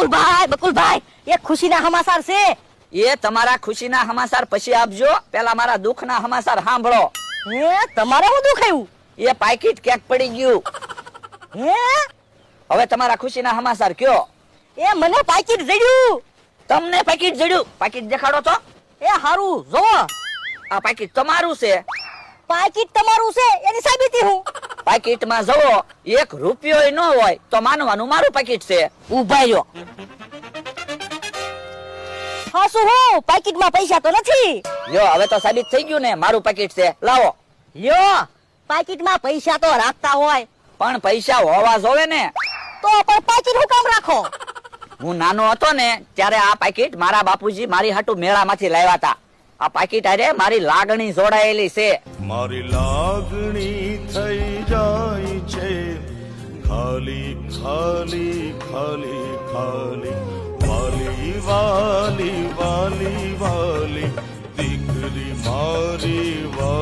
બકુલભાઈ એક ખુશીના સમાચાર છે. એ તમારા ખુશીના સમાચાર પછી આપજો, પેલા મારા દુઃખના સમાચાર સાંભળો. હે તમારે શું દુખાયું? એ પાકીટ ક્યાંક પડી ગયું. હે હવે તમારા ખુશીના સમાચાર કયો. એ મને પાકીટ જડ્યું. તમને પાકીટ જડ્યું? પાકીટ દેખાડો તો. એ હારું જો આ પાકીટ તમારું છે. પાકીટ તમારું છે એની સાબિતી હું. પાકીટમાં જવો 1 રૂપિયો ન હોય તો માનવાનું મારું પાકીટ છે. ઉભા રહ્યો. હા શું હું પાકીટમાં પૈસા તો નથી. યો હવે તો સાબિત થઈ ગયું ને, મારું પાકીટ છે. લાવો. યો પાકીટમાં પૈસા તો રાખતા હોય પણ પૈસા હોવા જોવે ને. તો પણ પાકીટ હું કામ રાખો? હું નાનો હતો ને ત્યારે આ પાકીટ મારા બાપુજી મારી હાટુ મેળામાંથી લાવ્યા હતા. આ પાકીટ હારે મારી લાગણી જોડાયેલી છે. મારી લાગણી થઈ જાય છે ખાલી ખાલી ખાલી ખાલી, વાલી વાલી વાલી વાલી દીકરી મારી વાલી.